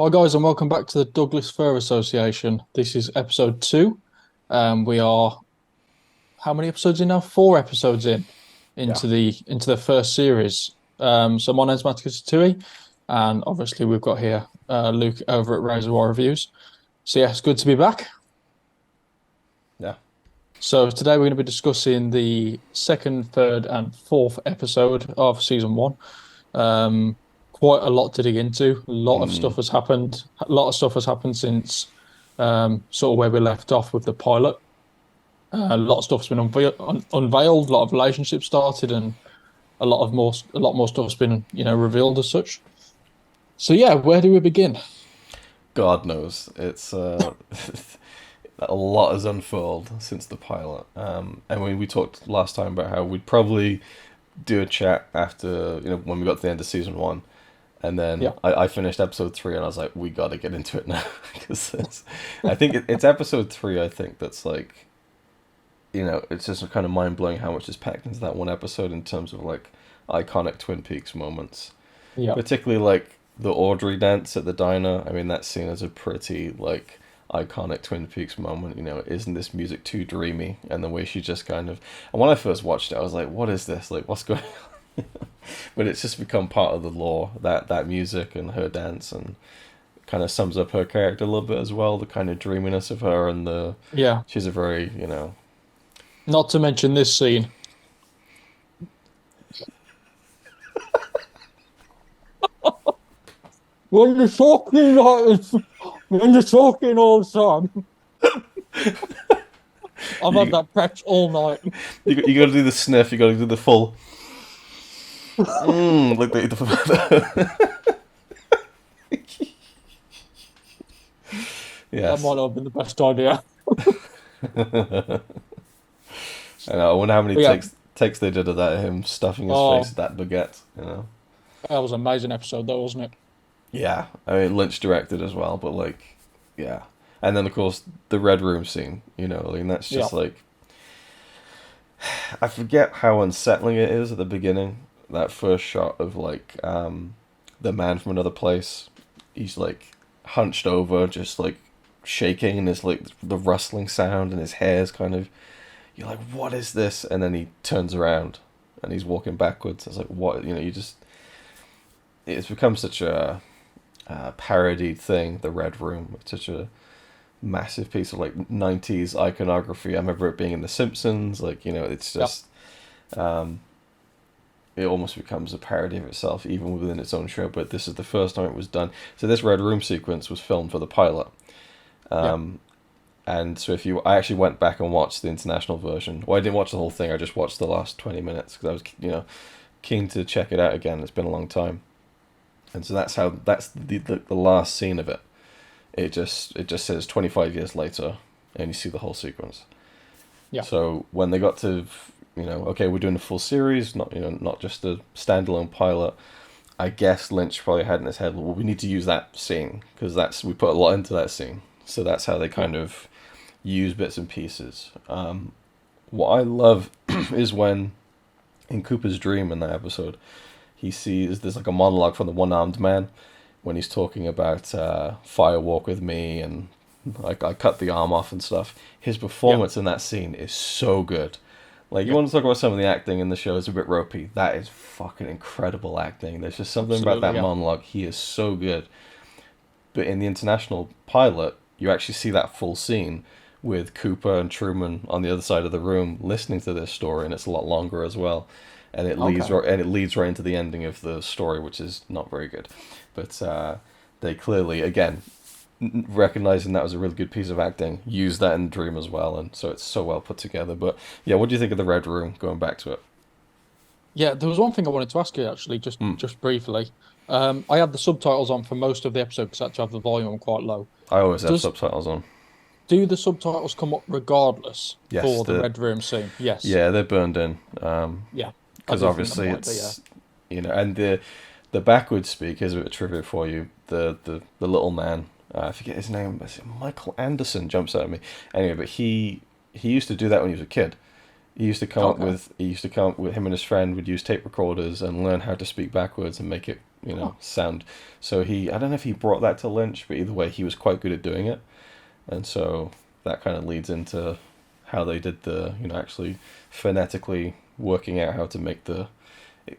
Hi guys, and welcome back to the Douglas Fir Association. This is episode two. We are how many episodes in now? Four episodes in Yeah. into the first series. So my name's Matticus Tattooi, and obviously we've got here Luke over at Reservoir Reviews. So yeah, it's good to be back. Yeah. So today we're going to be discussing the second, third, and fourth episode of season one. Quite a lot to dig into. A lot of Mm. stuff has happened. A lot of stuff has happened since sort of where we left off with the pilot. A lot of stuff's been unveiled. A lot of relationships started, and a lot more stuff's been revealed as such. So yeah, where do we begin? God knows. It's a lot has unfurled since the pilot. And when we talked last time about how we'd probably do a chat after, when we got to the end of season one. And then Yeah, I finished episode three and I was like, we got to get into it now. Because I think it's episode three, I think, that's like, it's just kind of mind blowing how much is packed into that one episode in terms of like iconic Twin Peaks moments. yeah, Particularly like the Audrey dance at the diner. I mean, that scene is a pretty like iconic Twin Peaks moment. Isn't this music too dreamy? And the way she just kind of. And when I first watched it, I was like, "What is this? Like, what's going?" on? But it's just become part of the lore that music and her dance and kind of sums up her character a little bit as well. The kind of dreaminess of her and the yeah. she's a very Not to mention this scene. When you're talking like this, when you're talking all the time, I've had you that practice all night. you got to do the sniff. You got to do the full like That yes. might not have been the best idea. I wonder how many But yeah, takes they did of that him stuffing his face oh, with that baguette. that was an amazing episode, though, wasn't it? Yeah, I mean Lynch directed as well, but like, yeah, and then of course the red room scene. I mean that's Yeah, just like I forget how unsettling it is at the beginning. That first shot of like the man from another place. He's like hunched over, just like shaking, and there's like the rustling sound, and his hair's kind of. You're like, what is this? And then he turns around, and he's walking backwards. It's like, what? You just. It's become such a parodied thing. The Red Room, it's such a massive piece of like '90s iconography. I remember it being in The Simpsons. Like it's yeah, just it almost becomes a parody of itself, even within its own show. But this is the first time it was done. So this Red Room sequence was filmed for the pilot. yeah. Um, and so I actually went back and watched the international version. Well, I didn't watch the whole thing. I just watched the last 20 minutes because I was, keen to check it out again. It's been a long time, and so that's the last scene of it. It just says 25 years later, and you see the whole sequence. Yeah. So when they got to, okay, we're doing a full series, not just a standalone pilot. I guess Lynch probably had in his head, well, we need to use that scene because we put a lot into that scene. So that's how they Yeah. kind of use bits and pieces. What I love is when in Cooper's dream in that episode, he sees there's like a monologue from the one-armed man when he's talking about fire walk with me and I cut the arm off and stuff. His Yeah. performance in that scene is so good. Like you Yeah. want to talk about some of the acting in the show is a bit ropey. That is fucking incredible acting. There's just something about Absolutely. that Yeah. monologue. He is so good. But in the international pilot, you actually see that full scene with Cooper and Truman on the other side of the room listening to this story, and it's a lot longer as well. And Okay. it leads right into the ending of the story, which is not very good. But they clearly, again, recognizing that was a really good piece of acting, used that in Dream as well, and so it's so well put together. But yeah, what do you think of the Red Room? Going back to it. Yeah, there was one thing I wanted to ask you actually, just Mm. just briefly. I had the subtitles on for most of the episode because I had to have the volume quite low. I always have Does subtitles on. do the subtitles come up regardless Yes, for the Red Room scene? Yes. they're burned in. Yeah. I Because did think that obviously might be, yeah. it's and the backwards speak is a bit of trivia for you. The little man, I forget his name. Is it Michael Anderson jumps out at me. Anyway, but he used to do that when he was a kid. Okay. he used to come up with him and his friend would use tape recorders and learn how to speak backwards and make it, Oh, sound. So I don't know if he brought that to Lynch, but either way, he was quite good at doing it. And so that kind of leads into how they did actually phonetically working out how to make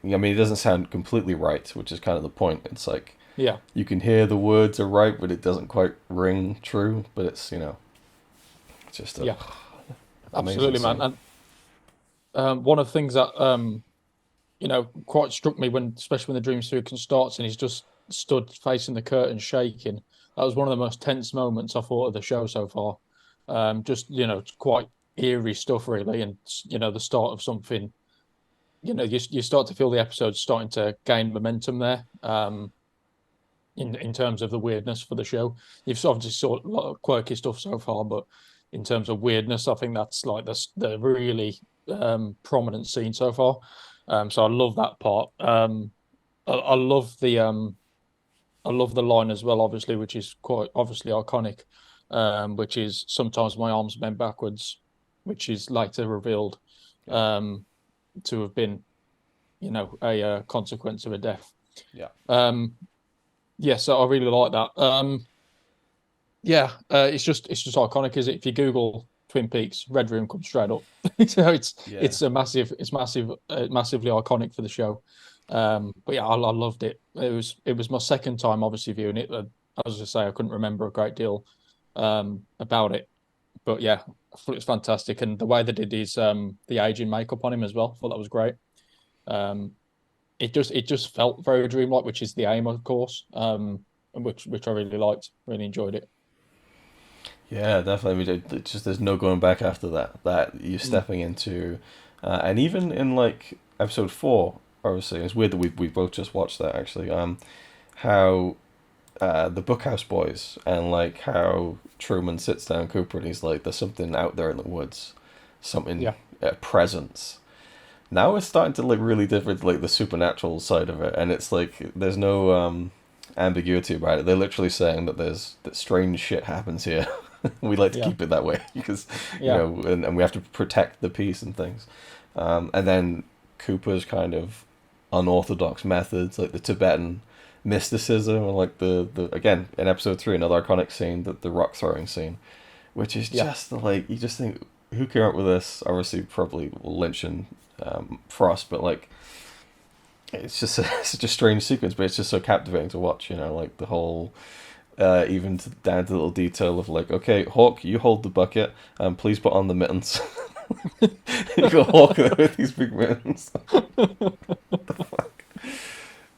I mean, it doesn't sound completely right, which is kind of the point. It's like yeah, you can hear the words are right, but it doesn't quite ring true. But it's, just a yeah, amazing absolutely, man. scene. And one of the things that quite struck me when, especially when the dream sequence starts and he's just stood facing the curtain shaking. That was one of the most tense moments I thought of the show so far. Just quite eerie stuff, really, and the start of something. You start to feel the episode starting to gain momentum there. In terms of the weirdness for the show, you've obviously saw a lot of quirky stuff so far, but in terms of weirdness, I think that's like the really prominent scene so far. So I love that part. I love I love the line as well, obviously, which is quite obviously iconic, which is sometimes my arms bend backwards, which is later revealed Yeah, um, to have been, a consequence of a death. yeah, Um, yeah, so I really like that. Yeah, it's just iconic, is it? If you Google Twin Peaks, Red Room comes straight up. So yeah. it's a massive, massively iconic for the show. But yeah, I loved it. It was my second time obviously viewing it. As I say, I couldn't remember a great deal about it, but yeah, I thought it was fantastic, and the way they did his the aging makeup on him as well, I thought that was great. Um, it just felt very dreamlike, which is the aim, of course. Which I really liked, really enjoyed it. Yeah, definitely. I mean, it's just there's no going back after that. That you're Mm, stepping into, and even in like episode 4, obviously, it's weird that we both just watched that actually. How the Bookhouse Boys and like how Truman sits down Cooper and he's like, "There's something out there in the woods, something yeah, presence." Now it's starting to look really different, like the supernatural side of it, and it's like there's no ambiguity about it. They're literally saying that strange shit happens here. We like to yeah, keep it that way because yeah, and we have to protect the peace and things. And then Cooper's kind of unorthodox methods, like the Tibetan mysticism, or like the again in episode 3, another iconic scene, the rock throwing scene, which is yeah, just like you just think who came up with this? Obviously, probably Lynch and Frost, but like it's just such a strange sequence, but it's just so captivating to watch. Like the whole even down to the little detail of like, okay, Hawk, you hold the bucket, and please put on the mittens. You got Hawk there with these big mittens,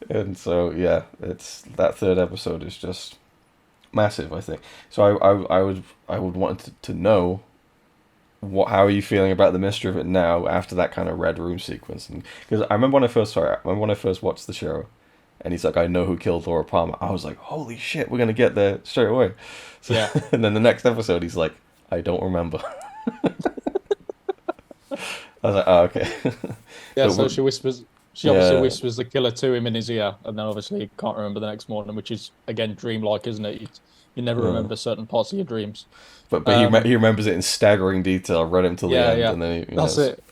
and so yeah, it's that third episode is just massive. I think so. I would want to know how are you feeling about the mystery of it now after that kind of red room sequence? And because I remember when I first watched the show, and he's like, I know who killed Laura Palmer. I was like, holy shit, we're gonna get there straight away. So, yeah, and then the next episode, he's like, I don't remember. I was like, oh, okay. yeah. But So she obviously yeah, whispers the killer to him in his ear, and then obviously he can't remember the next morning, which is again dreamlike, isn't it? You never uh, remember certain parts of your dreams. but Um, he remembers it in staggering detail right until the yeah, end, yeah, and then that's it.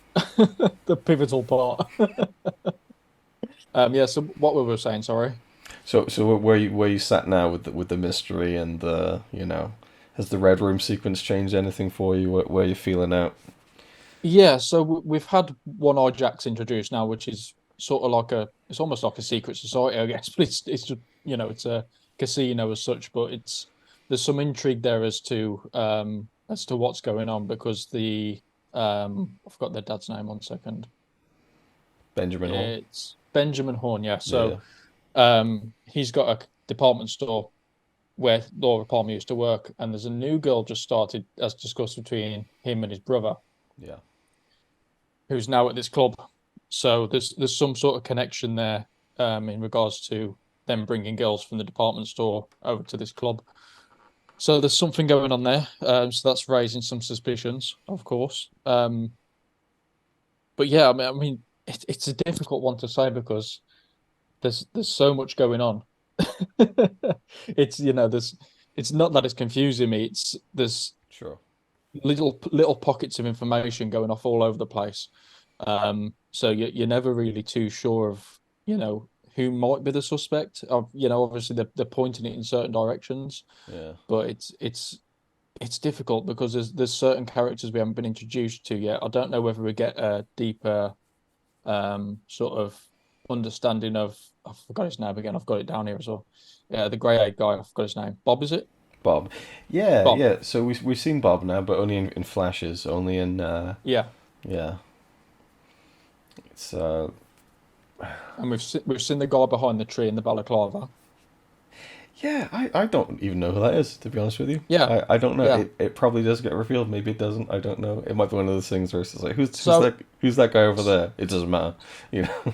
The pivotal part. Yeah. So what we were saying, sorry. so where you sat now with the mystery and the has the red room sequence changed anything for you? Where you feeling out? Yeah, so we've had One-Eye Jacks introduced now, which is sort of like it's almost like a secret society, I guess, but it's just, it's a casino as such, but there's some intrigue there as to what's going on because I forgot their dad's name, 1 second. Benjamin Hall. It's Benjamin Horn, yeah. Yeah, So he's got a department store where Laura Palmer used to work, and there's a new girl just started, as discussed between him and his brother, yeah, who's now at this club. So there's some sort of connection there in regards to them bringing girls from the department store over to this club. So there's something going on there. So that's raising some suspicions, of course. But yeah, I mean, it's a difficult one to say because there's so much going on. It's it's not that it's confusing me. It's there's sure. little pockets of information going off all over the place. So you're never really too sure of, who might be the suspect. Obviously they're pointing it in certain directions, Yeah. but it's difficult because there's certain characters we haven't been introduced to yet. I don't know whether we get a deeper sort of understanding of, I forgot his name again. I've got it down here as well. Yeah, the grey-eyed guy. I forgot his name. Bob, is it? Bob. Yeah, Bob. yeah. So we've seen Bob now, but only in flashes, only in Yeah, yeah. It's and we've seen the guy behind the tree in the balaclava. yeah, I don't even know who that is, to be honest with you. Yeah, I don't know. yeah. It probably does get revealed, maybe it doesn't, I don't know. It might be one of those things where it's just like So who's that guy over there? It doesn't matter. You know.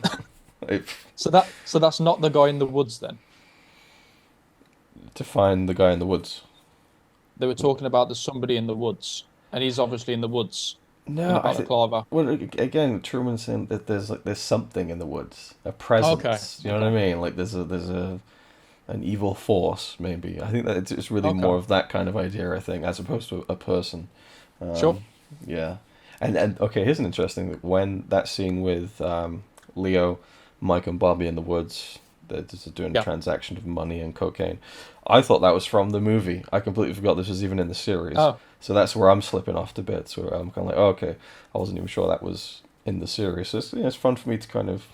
it, so that's not the guy in the woods then. to find the guy in the woods. They were talking about there's somebody in the woods, and he's obviously in the woods in a No, I think balaclava. well again Truman's saying that there's something in the woods, a Okay, presence. You know what I okay, mean? Like there's a an evil force, maybe. I think that it's really more okay. of that kind of idea, I think, as opposed to a person. Sure. Um, yeah. And okay, here's an interesting when that scene with Leo, Mike, and Bobby in the woods, they're just doing a Yeah. transaction of money and cocaine. I thought that was from the movie. I completely forgot this was even in the series. Oh, So that's where I'm slipping off to bits, where I'm kind of like, oh, okay, I wasn't even sure that was in the series. So it's fun for me to kind of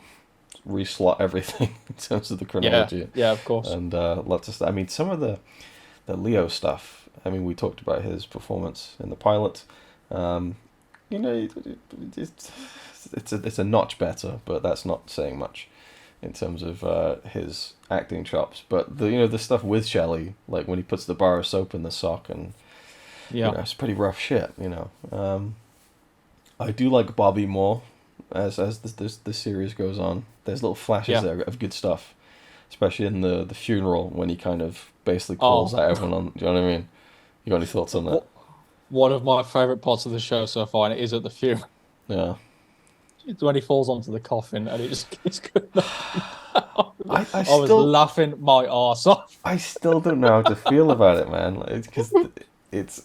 reslot everything in terms of the yeah. chronology. Yeah, of course. And lots of stuff. I mean, some of the Leo stuff. I mean, we talked about his performance in the pilot. Um, you know, it's a notch better, but that's not saying much in terms of his acting chops. But the stuff with Shelley, like when he puts the bar of soap in the sock, and Yeah. it's pretty rough shit. I do like Bobby more as the series goes on. There's little flashes Yeah. there of good stuff, especially in the funeral when he kind of basically calls Oh, out everyone on. Do you know what I mean? You got any thoughts on that? what one of my favorite parts of the show so far, and it is at the funeral. Yeah, It's when he falls onto the coffin and it just keeps going up and down. I I was still laughing my arse off. I still don't know how to feel about it, man. Like, because it's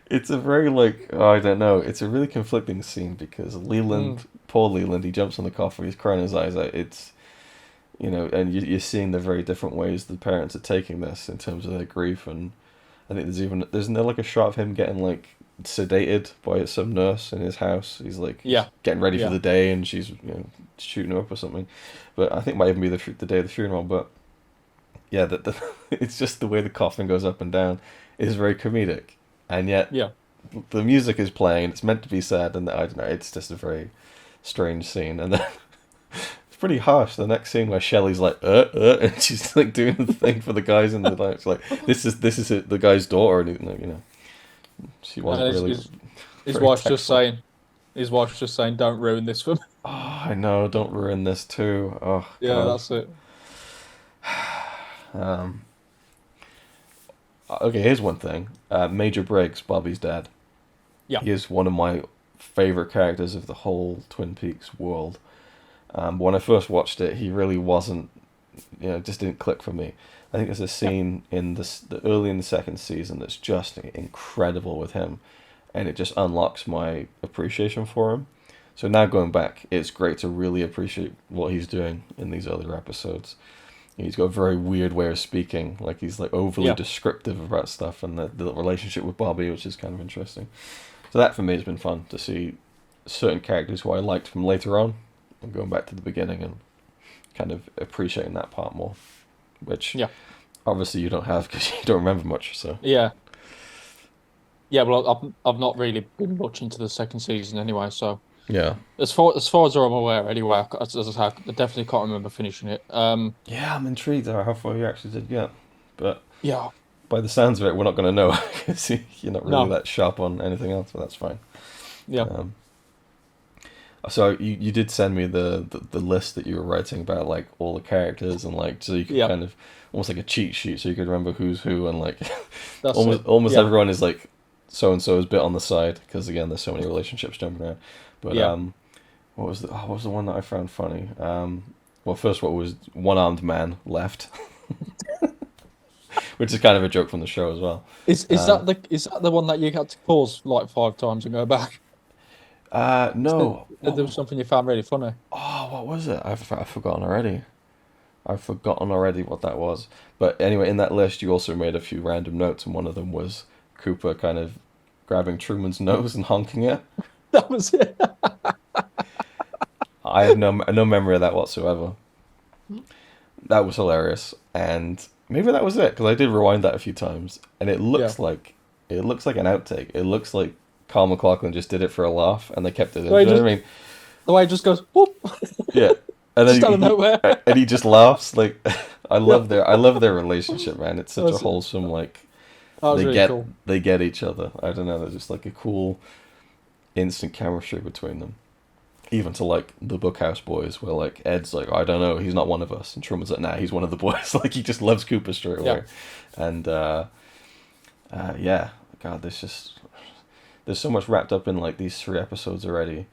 it's a very like I don't know. It's a really conflicting scene because Mm, Leland, poor Leland, he jumps on the coffin, he's crying his eyes out. It's and you're seeing the very different ways the parents are taking this in terms of their grief, and I think there's there like a shot of him getting like sedated by some nurse in his house. He's yeah, getting ready for yeah, the day, and she's shooting him up or something. But I think it might even be the day of the funeral. But yeah, it's just the way the coffin goes up and down is very comedic, and yet yeah. the music is playing. It's meant to be sad, and I don't know. It's just a very strange scene, and then it's pretty harsh. The next scene where Shelley's like, and she's like doing the thing for the guys in the like, it's like this is the guy's daughter, and she wasn't And really his very wife's just tactful. saying, "Don't ruin this for me." Oh, I know. Don't ruin this too. Oh Yeah, God. that's it. Um. Okay, here's one thing. Major Briggs, Bobby's dad. Yeah, He is one of my favorite characters of the whole Twin Peaks world. When I first watched it, he really wasn't. Just didn't click for me. I think there's a yeah, scene in the early in the second season that's just incredible with him, and it just unlocks my appreciation for him. So now going back, it's great to really appreciate what he's doing in these earlier episodes. He's got a very weird way of speaking, like he's like overly yeah, descriptive about stuff, and the relationship with Bobby, which is kind of interesting. So that for me has been fun to see certain characters who I liked from later on, and going back to the beginning and kind of appreciating that part more, which yeah, obviously you don't have because you don't remember much. So yeah, yeah. Well, I've not really been much into the second season anyway. So yeah, as far as I'm aware, anyway, as I say, I definitely can't remember finishing it. yeah, I'm intrigued how far you actually did get, but Yeah, by the sounds of it, we're not going to know because you're not really no, that sharp on anything else, but that's fine. yeah, Um, so you did send me the list that you were writing about like all the characters and like so you could yeah. kind of almost like a cheat sheet so you could remember who's who and like That's it. almost Yeah, everyone is like so and so's bit on the side because again there's so many relationships jumping around. But yeah, what was the one that I found funny? Well, first what was one armed man left which is kind of a joke from the show as well. Is Um, is that the one that you had to pause like 5 times and go back? no, There was something you found really funny. what was it? I've forgotten already. I've forgotten already what that was. But anyway, in that list, you also made a few random notes, and one of them was Cooper kind of grabbing Truman's nose and honking it. That was it. I have no memory of that whatsoever. That was hilarious, and maybe that was it because I did rewind that a few times, and Yeah. it looks like an outtake. It looks like Carl McLaughlin just did it for a laugh, and they kept it The in. way Do he you know just what I mean? the way he just goes whoop, Yeah, and just then out of nowhere. and he just laughs like Yeah. I love their relationship, man. It's That such a was, wholesome like that was really cool. they get each other. I don't know. There's just like a cool instant chemistry between them. Even to like the Bookhouse boys, where like Ed's like, I don't know, he's not one of us, and Truman's like, nah, he's one of the boys. Like he just loves Cooper straight Yeah. away, and yeah, God, there's so much wrapped up in like these 3 episodes already.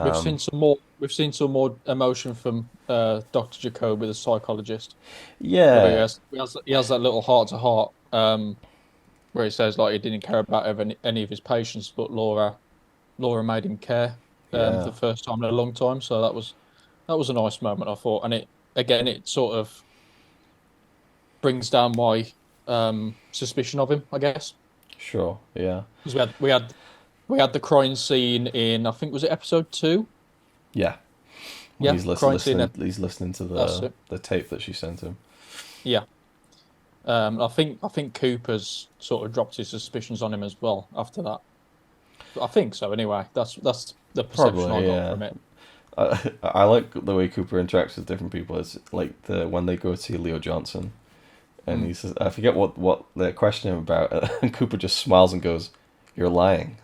We've seen Um, some more. We've seen some more emotion from Dr. Jacoby, the psychologist, where yeah, he has that little heart to heart, where he says like he didn't care about any of his patients, but Laura made him care for yeah, the first time in a long time. So that was a nice moment, I thought, and it sort of brings down my suspicion of him, I guess, sure, yeah, because we had the crying scene in, I think, was it episode 2? yeah. When Yeah, crying scene. he's listening to That's it. the tape that she sent him. Yeah. I think Cooper's sort of dropped his suspicions on him as well after that. I think so. Anyway, that's the perception I Probably, got yeah. from it. I like the way Cooper interacts with different people. It's like the when they go see Leo Johnson, and Mm. he says, I forget what they question him about, and Cooper just smiles and goes, "You're lying."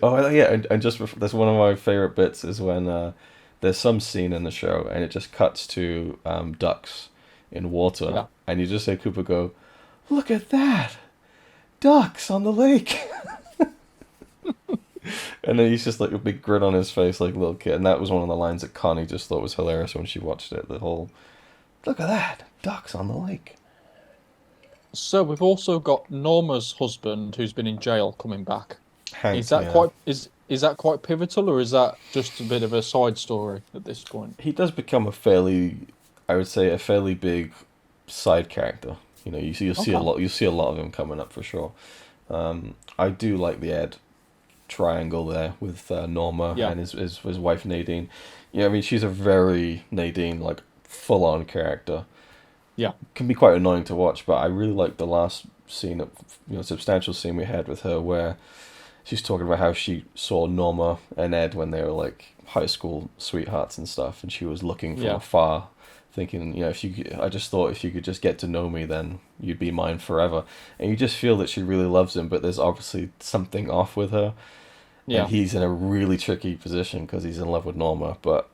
Oh yeah, and just that's one of my favorite bits is when there's some scene in the show and it just cuts to ducks in water, Yeah, and you just say Cooper go, "Look at that, ducks on the lake," and then he's just like a big grin on his face like a little kid, and that was one of the lines that Connie just thought was hilarious when she watched it. The whole, "Look at that, ducks on the lake." so we've also got Norma's husband who's been in jail coming back. Hank, yeah. Is that quite pivotal, or is that just a bit of a side story at this point? He does become a fairly, I would say, a fairly big side character. You know, Okay. you'll see a lot of him coming up for sure. I do like the Ed triangle there with Norma Yeah, and his wife Nadine. Yeah, I mean she's a very Nadine like full on character. yeah, Can be quite annoying to watch, but I really like the last scene, substantial scene we had with her where she's talking about how she saw Norma and Ed when they were like high school sweethearts and stuff, and she was looking from yeah, afar, thinking, if you, I just thought if you could just get to know me, then you'd be mine forever. And you just feel that she really loves him, but there's obviously something off with her, and yeah, he's in a really tricky position because he's in love with Norma, but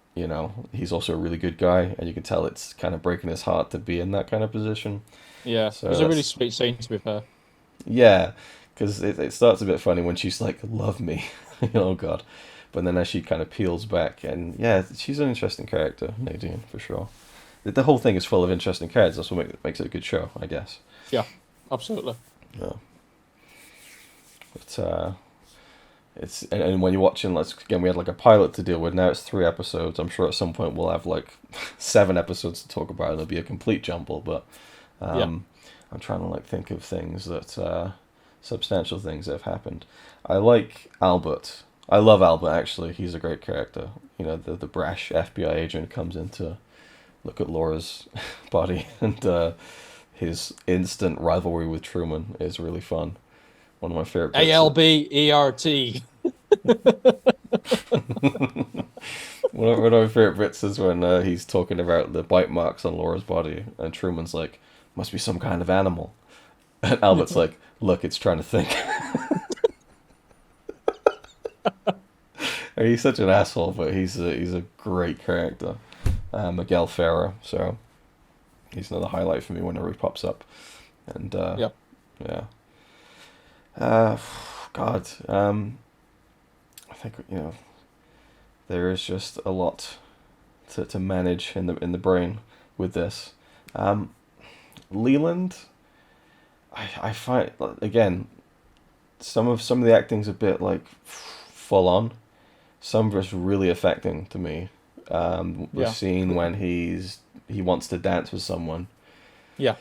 he's also a really good guy, and you can tell it's kind of breaking his heart to be in that kind of position. yeah. It So was a really that's sweet scene with her. yeah, because it starts a bit funny when she's like, "Love me," oh God, but then as she kind of peels back, and yeah, she's an interesting character, Nadine for sure. The whole thing is full of interesting characters. That's what makes it a good show, I guess. Yeah, absolutely. Yeah, but and when you're watching, let's again, we had like a pilot to deal with. Now it's 3 episodes. I'm sure at some point we'll have like 7 episodes to talk about, and it'll be a complete jumble. But Yeah. um, I'm trying to like think of things that substantial things that have happened. I like Albert. I love Albert actually. He's a great character. The brash FBI agent comes in to look at Laura's body, and his instant rivalry with Truman is really fun. One of my favorite bits. ALBERT. One of my favorite bits is when he's talking about the bite marks on Laura's body, and Truman's like, "Must be some kind of animal," and Albert's like, "Look, it's trying to think." He's such an asshole, but he's a great character. Miguel Ferrer, so he's another highlight for me whenever he pops up, and Yeah. yeah. Uh, God, I think there is just a lot to manage in the brain with this. Um, Leland, I find again some of the acting's a bit like full on. Some of it's really affecting to me. The Yeah, scene when he wants to dance with someone, yeah,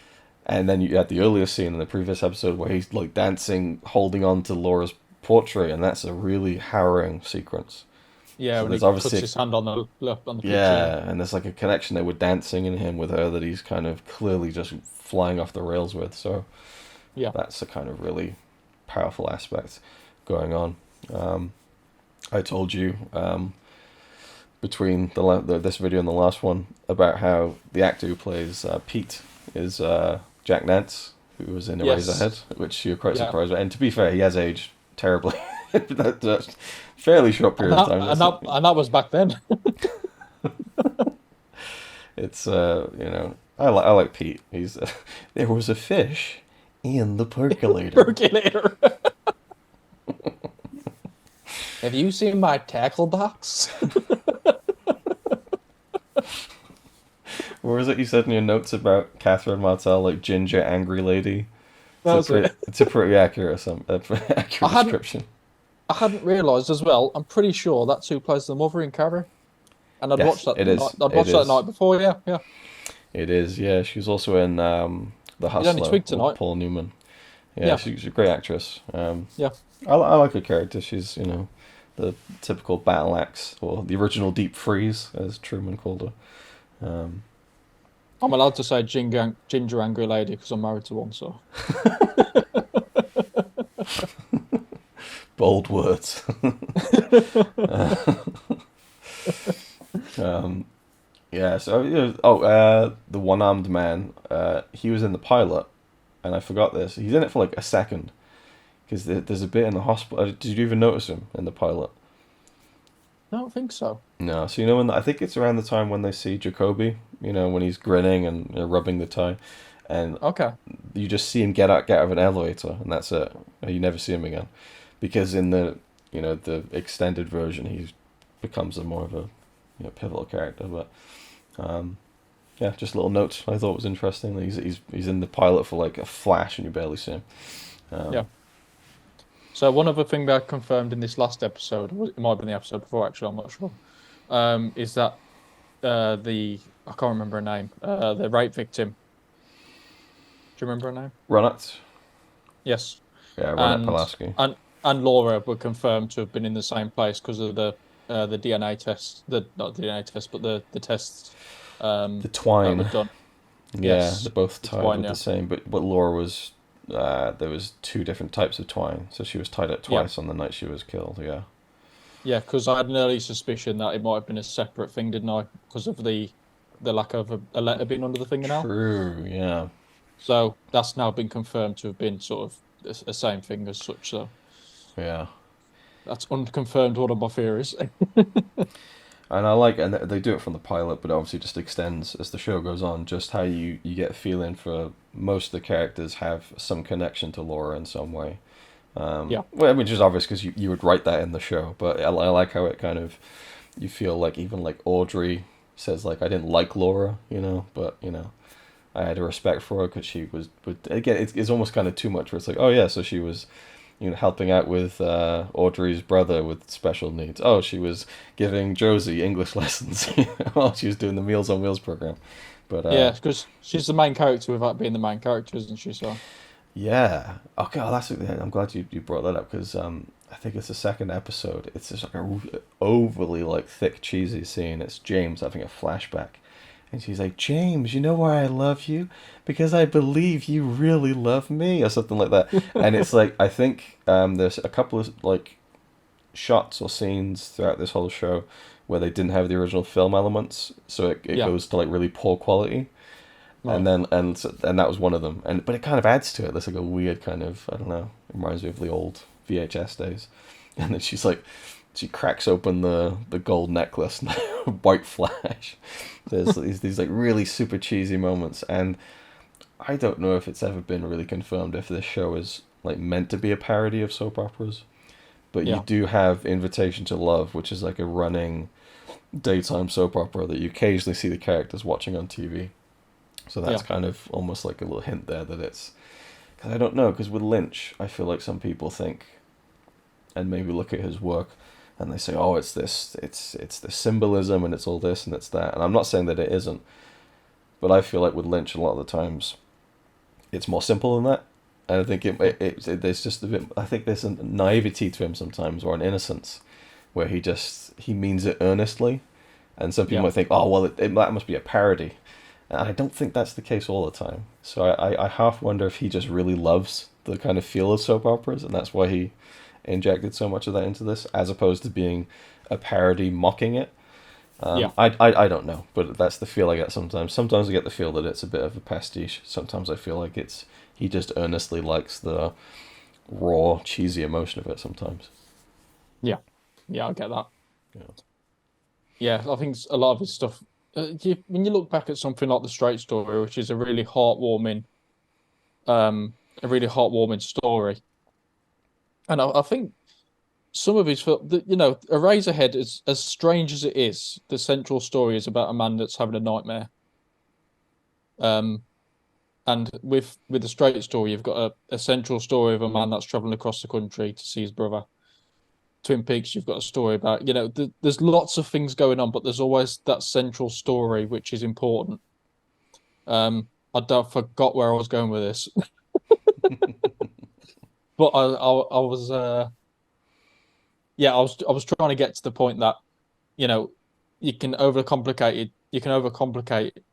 and then you had the earlier scene in the previous episode where he's like dancing, holding on to Laura's portrait, and that's a really harrowing sequence. yeah. So When there's he puts obviously his hand on the picture. Yeah, yeah, and there's like a connection there with dancing in him with her that he's kind of clearly just flying off the rails with. So yeah. that's a kind of really powerful aspect going on. Um, I told you between this video and the last one about how the actor who plays Pete is Jack Nance, who was in Yes, Eraserhead, which you're quite yeah. surprised by. And to be fair, he has aged terribly. That's fairly short And period of that time. and that and that was back then. It's I like Pete. He's there was a fish in the percolator. Percolator. Have you seen my tackle box? What was it you said in your notes about Catherine Martell, like ginger angry lady? It's That a was pretty it. it's a pretty I accurate hadn't description. I hadn't realised as well. I'm pretty sure that's who plays the mother in Carrie. And I'd Yes, watched that it the night. is. I'd It watched that is. night before. Yeah, yeah. It is. Yeah, she was also in The You'd only Hustler tweaked with tonight. Paul Newman. Yeah, Yeah, she's a great actress. yeah. I like her character. She's the typical battle axe or the original deep freeze, as Truman called her. I'm allowed to say ginger angry lady because I'm married to one. So Bold words. um, yeah. So the one-armed man. He was in the pilot, and I forgot this. He's in it for like a second because there's a bit in the hospital. Did you even notice him in the pilot? I don't think so. No. So I think it's around the time when they see Jacoby. When he's grinning and rubbing the tie, and Okay. you just see him get out of an elevator, and that's it. You never see him again, because in the extended version, he becomes a more of a pivotal character. But yeah, just little notes I thought was interesting. He's in the pilot for like a flash, and you barely see him. Yeah. Um, So one other thing that I confirmed in this last episode, it might have been the episode before actually, I'm not sure. Is that the I can't remember her name. The rape victim. Do you remember her name? Ronat, Yes. yeah, Ronat And Pulaski. and and Laura were confirmed to have been in the same place because of the DNA test, the not the DNA test, but the tests The that were twine, done. yeah, they're Yes. both It's tied fine, with the yeah. same, but Laura was. There was two different types of twine, so she was tied up Yeah. twice on the night she was killed. Yeah. Yeah, because I had an early suspicion that it might have been a separate thing, didn't I? Because of the lack of a letter being under the fingernail. True. Yeah. So that's now been confirmed to have been sort of the same thing as such. So Yeah. that's unconfirmed one of my theories. And I like, and they do it from the pilot, but it obviously just extends as the show goes on. Just how you get a feeling for most of the characters have some connection to Laura in some way. Yeah, Well, which is obvious because you would write that in the show. But I like how it kind of you feel like even like Audrey says like I didn't like Laura, but I had a respect for her because she was. But again, it's almost kind of too much. Where it's like, oh yeah, so she was, helping out with Audrey's brother with special needs. Oh, she was giving Josie English lessons. Oh, she was doing the Meals on Wheels program. But yeah, because she's the main character without being the main character, isn't she? So yeah, okay, well, I'm glad you brought that up because I think it's the second episode. It's just like a overly like thick cheesy scene. It's James having a flashback. And she's like, James, you know why I love you? Because I believe you really love me, or something like that. And it's like, I think there's a couple of like shots or scenes throughout this whole show where they didn't have the original film elements, so it yeah, goes to like really poor quality. And right. then and that was one of them. But it kind of adds to it. There's like a weird kind of, I don't know. It reminds me of the old VHS days. And then she cracks open the gold necklace and white flash. There's these like really super cheesy moments, and I don't know if it's ever been really confirmed if this show is like meant to be a parody of soap operas. But you Yeah, do have Invitation to Love, which is like a running daytime soap opera that you occasionally see the characters watching on TV. So that's Yeah, kind of almost like a little hint there that it's. Because I don't know, because with Lynch, I feel like some people think, and maybe look at his work, and they say, oh, it's this symbolism, and it's all this, and it's that. And I'm not saying that it isn't, but I feel like with Lynch, a lot of the times, it's more simple than that. And I think there's just a bit. I think there's a naivety to him sometimes, or an innocence, where he means it earnestly, and some people yeah, might think, oh well, that must be a parody, and I don't think that's the case all the time. So I half wonder if he just really loves the kind of feel of soap operas, and that's why he injected so much of that into this, as opposed to being a parody mocking it. yeah. I don't know, but that's the feel I get sometimes. Sometimes I get the feel that it's a bit of a pastiche. Sometimes I feel like he just earnestly likes the raw, cheesy emotion of it sometimes. Yeah, yeah, I get that. Yeah. Yeah, I think a lot of his stuff. When you look back at something like The Straight Story, which is a really heartwarming story, and I think some of his, Eraserhead, as strange as it is, the central story is about a man that's having a nightmare. Um, and with The Straight Story, you've got a central story of a man that's traveling across the country to see his brother. Twin Peaks, you've got a story about, there's lots of things going on, but there's always that central story which is important. Forgot where I was going with this, but I was, yeah, I was trying to get to the point that, you know, you can overcomplicate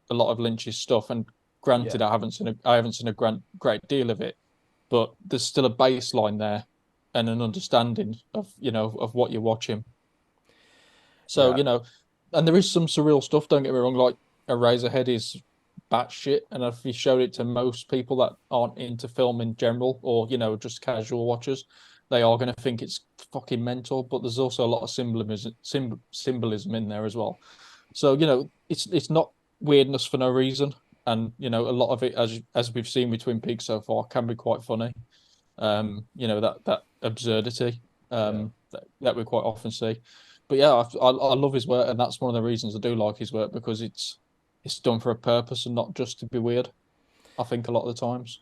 a lot of Lynch's stuff. And Yeah. granted, I haven't seen a great deal of it, but there's still a baseline there and an understanding of, of what you're watching. So, Yeah. and there is some surreal stuff, don't get me wrong, like Eraserhead is batshit. And if you showed it to most people that aren't into film in general, or, just casual watchers, they are going to think it's fucking mental. But there's also a lot of symbolism in there as well. So, it's not weirdness for no reason. And, a lot of it, as we've seen with Twin Peaks so far, can be quite funny. That absurdity Yeah. that we quite often see. But yeah, I love his work, and that's one of the reasons I do like his work, because it's done for a purpose and not just to be weird. I think a lot of the times.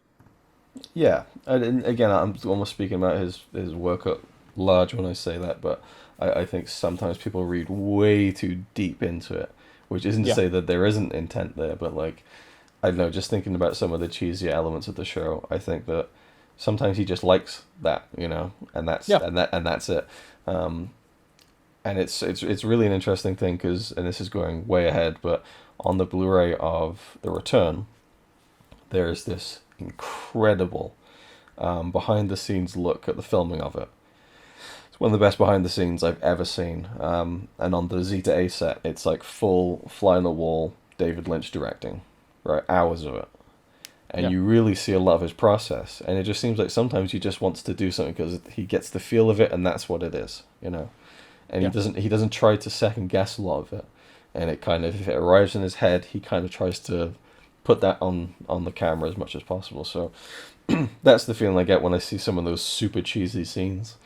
Yeah. And again, I'm almost speaking about his work at large when I say that, but I think sometimes people read way too deep into it, which isn't to Yeah, say that there isn't intent there, but like I don't know, just thinking about some of the cheesy elements of the show, I think that sometimes he just likes that, yeah, and that's it. Um, and it's really an interesting thing because, and this is going way ahead, but on the Blu-ray of The Return, there's this incredible behind the scenes look at the filming of it. It's one of the best behind the scenes I've ever seen. And on the Zeta A set, it's like full fly on the wall David Lynch directing, right? Hours of it. And yeah, you really see a lot of his process. And it just seems like sometimes he just wants to do something because he gets the feel of it, and that's what it is. And yeah, he doesn't try to second guess a lot of it. And it kind of, if it arrives in his head, he kind of tries to put that on the camera as much as possible. So that's the feeling I get when I see some of those super cheesy scenes.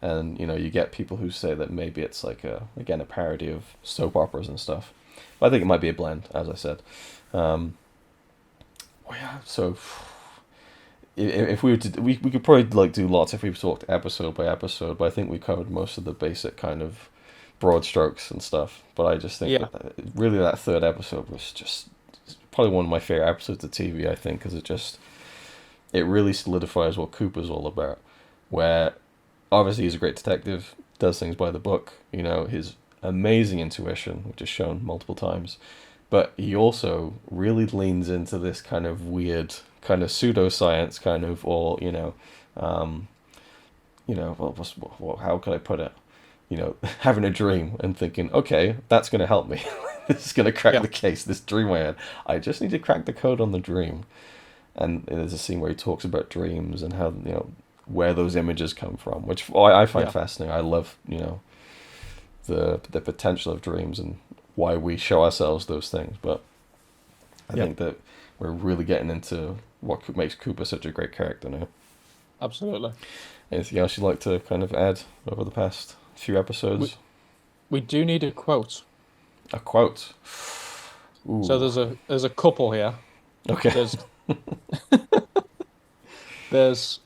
And you get people who say that maybe it's like a parody of soap operas and stuff. But I think it might be a blend, as I said. Oh yeah, so if we were to, we could probably like do lots if we talked episode by episode, but I think we covered most of the basic kind of broad strokes and stuff. But I just think yeah, that really that third episode was just probably one of my favorite episodes of TV. I think because it really solidifies what Cooper's all about. Where obviously he's a great detective, does things by the book. His amazing intuition, which is shown multiple times, but he also really leans into this kind of weird, kind of pseudoscience, kind of, or um, how can I put it? Having a dream and thinking, okay, that's going to help me. This is going to crack yeah, the case. This dream I had, I just need to crack the code on the dream. And there's a scene where he talks about dreams and how where those images come from, which I find yeah, fascinating. I love the potential of dreams and why we show ourselves those things. But I yeah. think that we're really getting into what makes Cooper such a great character now. Absolutely. Anything else you'd like to kind of add over the past few We episodes? we do need a quote. A quote. So Ooh. there's a couple here. Okay. There's there's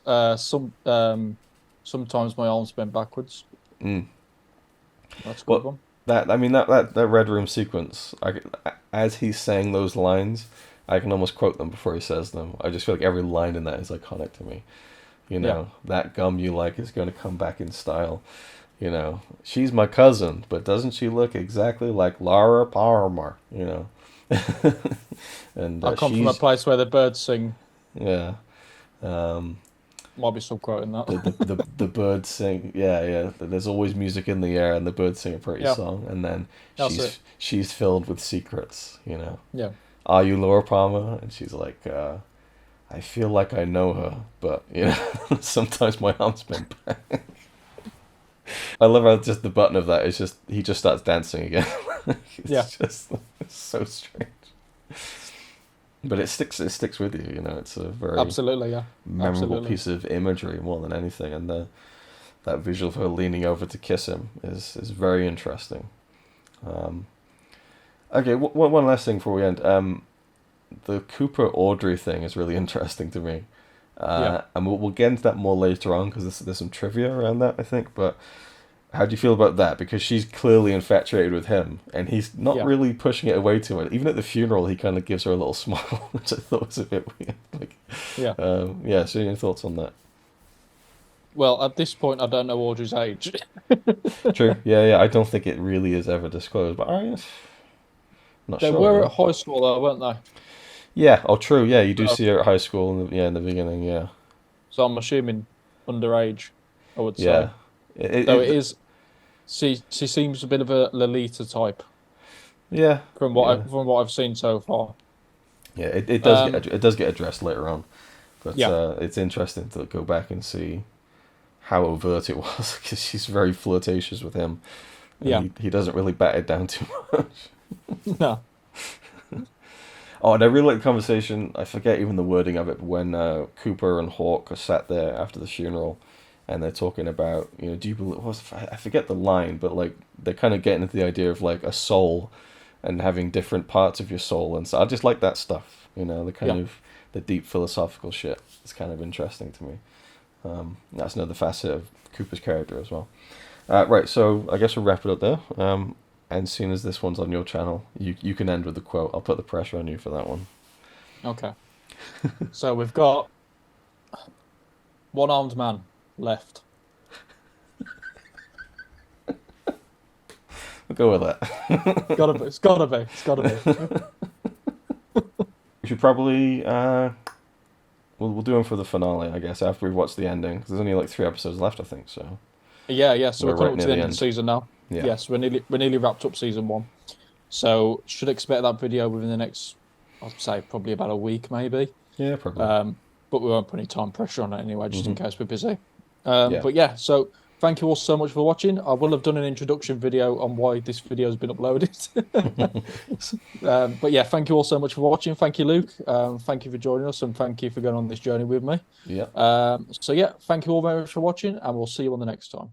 sometimes my arms bend backwards. Mm. That's a good Well, one. that I mean that Red Room sequence, as he's saying those lines, I can almost quote them before he says them. I just feel like every line in that is iconic to me. You Yeah. know, that gum you like is going to come back in style. You know, she's my cousin, but doesn't she look exactly like Laura Palmer? You know, and I come from a she's place where the birds sing. yeah. Um, Might be subquoting that. the birds sing, yeah, yeah. There's always music in the air, and the birds sing a pretty Yeah, song, and then that's it. she's filled with secrets. You know, Yeah. are you Laura Palmer? And she's like, I feel like I know her, but you know, sometimes my arms bend back. I love how just the button of that is just he just starts dancing again. Yeah. It's just it's so strange, but it sticks with you. You know, it's a very Absolutely. Yeah. memorable Absolutely. piece of imagery more than anything, and the that visual of her leaning over to kiss him is very interesting. Um, okay, one last thing before we end. The Cooper Audrey thing is really interesting to me, Yeah. and we'll get into that more later on because there's some trivia around that I think. But how do you feel about that? Because she's clearly infatuated with him, and he's not Yeah. really pushing it away too much. Even at the funeral, he kind of gives her a little smile, which I thought was a bit weird. Like, Yeah. yeah. So, any thoughts on that? Well, at this point, I don't know Audrey's age. True. Yeah, yeah. I don't think it really is ever disclosed, but I'm not They sure. were Though. at high school though, weren't they? Yeah. Oh, true. Yeah, you do So, see her at high school. Yeah, in the beginning. Yeah. so I'm assuming underage, I would say. Yeah. It, Though it it is, she seems a bit of a Lolita type yeah. Yeah. from what I've seen so far. Yeah. It does Um, it does get addressed later on, but yeah, it's interesting to go back and see how overt it was because she's very flirtatious with him, and yeah, he doesn't really bat it down too much. no, Oh, and I really like the conversation. I forget even the wording of it, but when Cooper and Hawk are sat there after the funeral, and they're talking about, you know, do you believe? I forget the line, but like they're kind of getting into the idea of like a soul, and having different parts of your soul, and so I just like that stuff. You know, the kind yeah. of the deep philosophical shit. It's kind of interesting to me. That's another facet of Cooper's character as well. Right, so I guess we'll wrap it up there. And seeing as this one's on your channel, you can end with the quote. I'll put the pressure on you for that one. Okay. So we've got one armed man left. We'll go with that. Gotta be. It's gotta be. It's gotta be. We should probably we'll do them for the finale, I guess, after we've watched the ending. 'Cause there's only like 3 episodes left, I think. So Yeah, yeah. So we're we're right coming up near to the the end of the end. season now. Yeah, Yes, we're nearly wrapped up season one. So should expect that video within the next, I'd say probably about a week, maybe. yeah, probably. But we won't put any time pressure on it anyway, just in Hmm. case we're busy. Yeah. But yeah, so thank you all so much for watching. I will have done an introduction video on why this video has been uploaded. But yeah, thank you all so much for watching. Thank you, Luke. Thank you for joining us, and thank you for going on this journey with me. Yeah. So yeah, thank you all very much for watching, and we'll see you on the next time.